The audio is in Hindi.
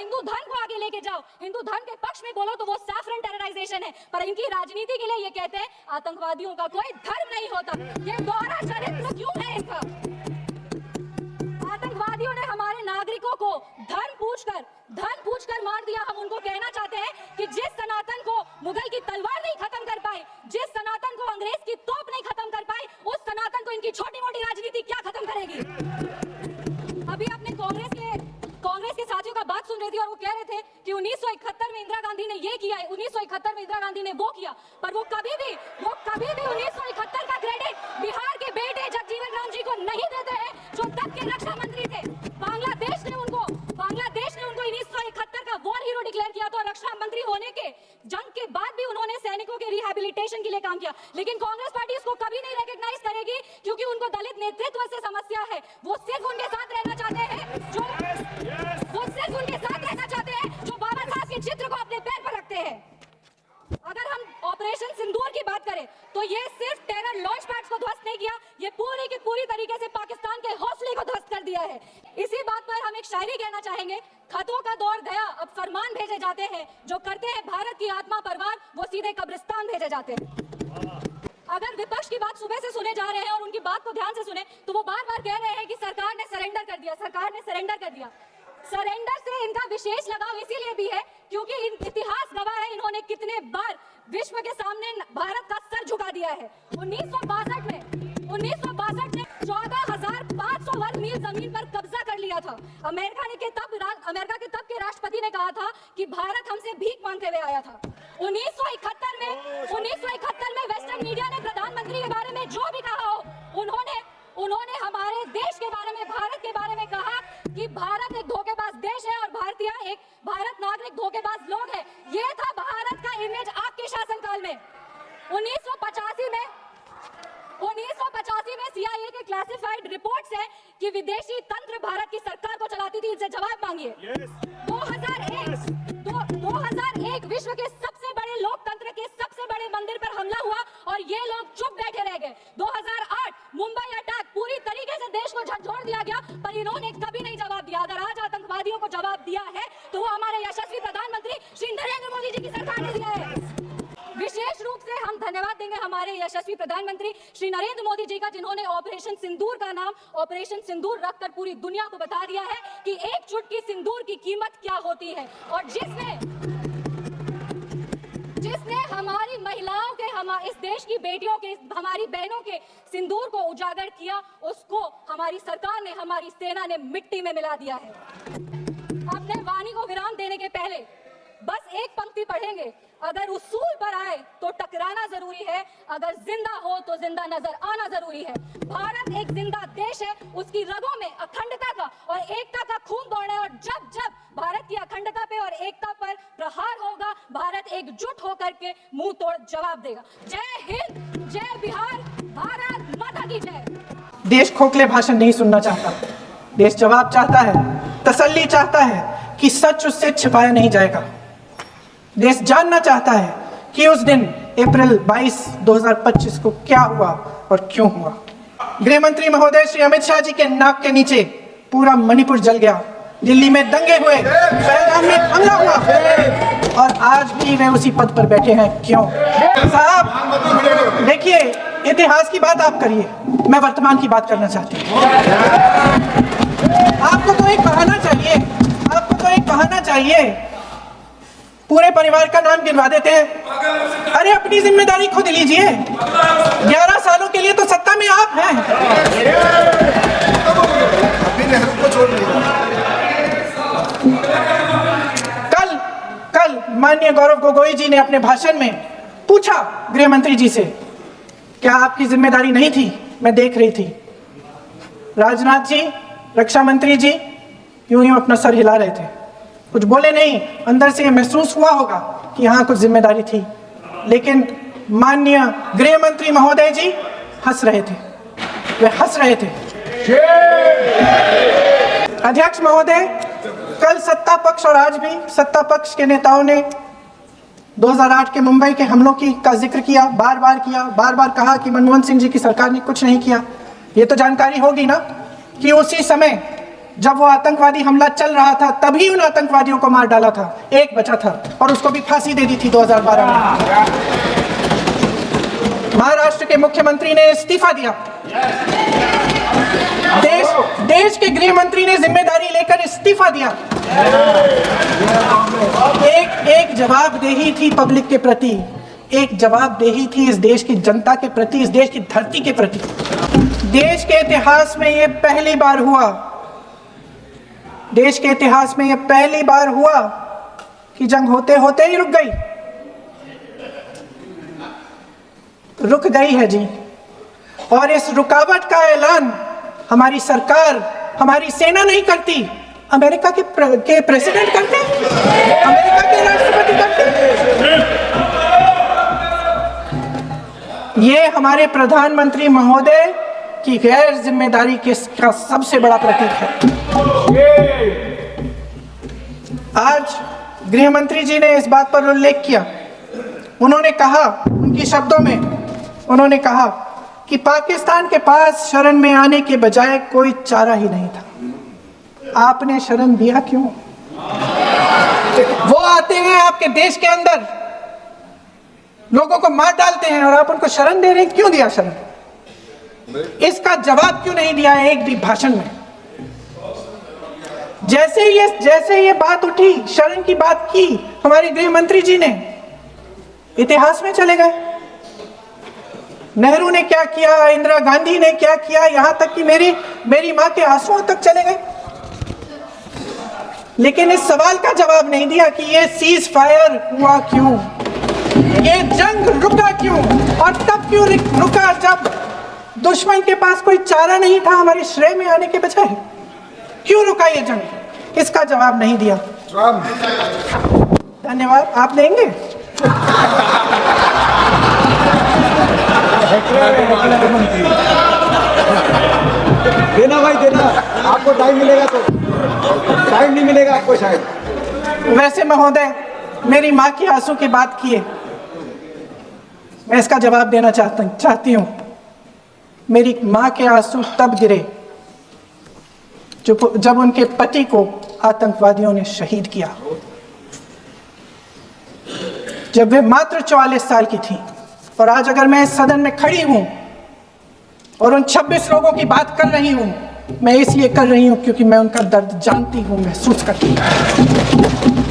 हिंदू धर्म को आगे लेके जाओ, हिंदू धर्म के पक्ष में बोलो तो वो सैफरन टेरराइजेशन है, पर इनकी राजनीति के लिए ये कहते हैं आतंकवादियों का कोई धर्म नहीं होता। ये दोहरा चरित्र क्यों है इनका? आतंकवादियों ने हमारे नागरिकों को धर्म पूछकर मार दिया। हम उनको कहना चाहते हैं कि जिस सनातन को मुगल की तलवार नहीं खत्म कर पाई, जिस सनातन को अंग्रेज की तोप नहीं खत्म कर पाई, उस सनातन को इनकी छोटी मोटी राजनीति क्या खत्म करेगी? अभी अपने कांग्रेस के साथियों का बात सुन रही थी और वो कह रहे थे कि 1971 में इंदिरा गांधी ने ये किया, 1971 में इंदिरा गांधी ने वो किया, पर वो कभी भी 1971 का क्रेडिट बिहार के बेटे जगजीवन राम जी को नहीं देते हैं, जो तब के रक्षा मंत्री थे। बांग्लादेश ने उनको 1971 का वॉर हीरो डिक्लेयर किया था और रक्षा मंत्री होने के जंग के बाद भी उन्होंने सैनिकों के रिहैबिलिटेशन के लिए काम किया। लेकिन कांग्रेस पार्टी इसको कभी नहीं रिकॉग्नाइज करेगी, क्योंकि उनको दलित नेतृत्व से समस्या है। वो सिर्फ उनके साथ रहना चाहते हैं जो बाबा साहब के चित्र को अपने पैर पर रखते हैं। अगर हम ऑपरेशन सिंदूर की बात करें तो ये सिर्फ टेरर लॉन्च पैड्स को ध्वस्त नहीं किया, ये पूरी की पूरी तरीके से पाकिस्तान के हौसले को ध्वस्त कर दिया है। इसी बात पर हम एक शायरी कहना चाहेंगे, खतों का दौर गया अब फरमान भेजे जाते हैं, जो करते हैं भारत की आत्मा परवार वो सीधे कब्रिस्तान भेजे जाते हैं। अगर विपक्ष की बात सुबह से सुने जा रहे हैं और उनकी बात को ध्यान से सुने तो वो बार बार कह रहे हैं कि सरकार ने सरेंडर कर दिया। सरेंडर से इनका विशेष लगाव इसीलिए भी है क्योंकि इतिहास गवाह है इन्होंने कितने बार विश्व के सामने भारत का सर झुका दिया है। 1962 में 14,500 वर्ग मील जमीन पर कब्जा कर लिया था। अमेरिका के तब के राष्ट्रपति ने कहा था कि भारत हमसे भीख मांगते हुए आया था। 1971 में वेस्टर्न मीडिया ने प्रधानमंत्री के बारे में जो भी कहा हो, उन्होंने हमारे देश के बारे में, भारत के बारे में कहा कि भारत एक धोखेबाज देश है और भारत नागरिक धोखेबाज लोग हैं। ये था भारत का इमेज आपके शासनकाल में। 1985 में CIA के क्लासिफाइड रिपोर्ट्स है कि विदेशी तंत्र भारत की सरकार को चलाती थी। इनसे जवाब मांगिए। 2001 विश्व के सबसे बड़े लोकतंत्र के सबसे बड़े मंदिर पर हमला हुआ और ये लोग चुप बैठे रह गए। 2008 मुंबई अटैक पूरी तरीके से देश को झकझोर दिया गया, पर इन्होंने कभी नहीं जवाब दिया। अगर आज आतंकवादियों को जवाब दिया है तो वो हमारे यशस्वी प्रधानमंत्री श्री नरेंद्र मोदी जी की सरकार ने दिया है। विशेष रूप से हम धन्यवाद देंगे हमारे यशस्वी प्रधानमंत्री श्री नरेंद्र मोदी जी का, जिन्होंने ऑपरेशन सिंदूर का नाम ऑपरेशन सिंदूर रखकर पूरी दुनिया को बता दिया है कि एक चुटकी सिंदूर की कीमत क्या होती है। और जिसने हमारी महिलाओं के, इस देश की बेटियों के, हमारी बहनों के सिंदूर को उजागर किया, उसको हमारी सरकार ने, हमारी सेना ने मिट्टी में मिला दिया है। अपने वाणी को विराम देने के पहले बस एक पंक्ति पढ़ेंगे, अगर उसूल पर आए तो टकराना जरूरी है, अगर जिंदा हो तो जिंदा नजर आना जरूरी है। भारत एक जिंदा देश है, उसकी रगों में अखंडता का और एकता का खून दौड़ है और जब भारत की अखंडता पे और एकता पर प्रहार होगा, भारत एकजुट होकर के मुंह तोड़ जवाब देगा। जय हिंद, जय बिहार, भारत माता की जय। देश खोखले भाषण नहीं सुनना चाहता, देश जवाब चाहता है, तसल्ली चाहता है कि सच उससे छिपाया नहीं जाएगा। देश जानना चाहता है कि उस दिन अप्रैल 22, 2025 को क्या हुआ और क्यों हुआ। गृह मंत्री महोदय श्री अमित शाह जी के नाक के नीचे पूरा मणिपुर जल गया, दिल्ली में दंगे हुए, पहलगाम में हमला हुआ और आज भी वे उसी पद पर बैठे हैं। क्यों? साहब देखिए, इतिहास की बात आप करिए, मैं वर्तमान की बात करना चाहती हूँ। आपको तो एक बहाना चाहिए, पूरे परिवार का नाम गिनवा देते हैं। अरे अपनी जिम्मेदारी खुद लीजिए। 11 सालों के लिए तो सत्ता में आप हैं। कल माननीय गौरव गोगोई जी ने अपने भाषण में पूछा गृह मंत्री जी से, क्या आपकी जिम्मेदारी नहीं थी? मैं देख रही थी। राजनाथ जी, रक्षा मंत्री जी यूं अपना सर हिला रहे थे, कुछ बोले नहीं। अंदर से महसूस हुआ होगा कि हाँ कुछ जिम्मेदारी थी, लेकिन माननीय गृह मंत्री महोदय जी हंस रहे थे, वे हंस रहे थे। अध्यक्ष महोदय, कल सत्ता पक्ष और आज भी सत्ता पक्ष के नेताओं ने 2008 के मुंबई के हमलों का जिक्र किया, बार बार कहा कि मनमोहन सिंह जी की सरकार ने कुछ नहीं किया। ये तो जानकारी होगी ना कि उसी समय जब वो आतंकवादी हमला चल रहा था तभी उन आतंकवादियों को मार डाला था, एक बचा था और उसको भी फांसी दे दी थी 2012 में। महाराष्ट्र के मुख्यमंत्री ने इस्तीफा दिया, देश के गृह मंत्री ने जिम्मेदारी लेकर इस्तीफा दिया। एक जवाबदेही थी पब्लिक के प्रति, एक जवाबदेही थी इस देश की जनता के प्रति, इस देश की धरती के प्रति। देश के इतिहास में ये पहली बार हुआ, देश के इतिहास में ये पहली बार हुआ कि जंग होते होते ही रुक गई है जी। और इस रुकावट का ऐलान हमारी सरकार, हमारी सेना नहीं करती, अमेरिका के प्रेसिडेंट करते, अमेरिका के राष्ट्रपति करते। ये हमारे प्रधानमंत्री महोदय की गैर जिम्मेदारी का सबसे बड़ा प्रतीक है। आज गृह मंत्री जी ने इस बात पर उल्लेख किया, उन्होंने कहा, उनके शब्दों में उन्होंने कहा कि पाकिस्तान के पास शरण में आने के बजाय कोई चारा ही नहीं था। आपने शरण दिया क्यों? वो आते हैं आपके देश के अंदर, लोगों को मार डालते हैं और आप उनको शरण दे रहे हैं, क्यों दिया शरण? इसका जवाब क्यों नहीं दिया एक भी भाषण में? जैसे ये बात उठी, शरण की बात की हमारे गृह मंत्री जी ने, इतिहास में चले गए। नेहरू ने क्या किया, इंदिरा गांधी ने क्या किया, यहां तक कि मेरी मां के आंसुओं तक चले गए। लेकिन इस सवाल का जवाब नहीं दिया कि ये सीज फायर हुआ क्यों, ये जंग रुका क्यों, और तब क्यों रुका जब दुश्मन के पास कोई चारा नहीं था हमारे श्रेय में आने के बजाय। क्यों रुका ये जंग, इसका जवाब नहीं दिया। धन्यवाद। आप देंगे? देना भाई देना, आपको टाइम मिलेगा तो, टाइम नहीं मिलेगा आपको शायद। वैसे महोदय, मेरी माँ की आंसू की बात किए, मैं इसका जवाब देना चाहती हूँ। मेरी माँ के आंसू तब गिरे जब उनके पति को आतंकवादियों ने शहीद किया, जब वे मात्र 44 साल की थी। और आज अगर मैं इस सदन में खड़ी हूं और उन 26 लोगों की बात कर रही हूं, मैं इसलिए कर रही हूं क्योंकि मैं उनका दर्द जानती हूं, महसूस करती हूं।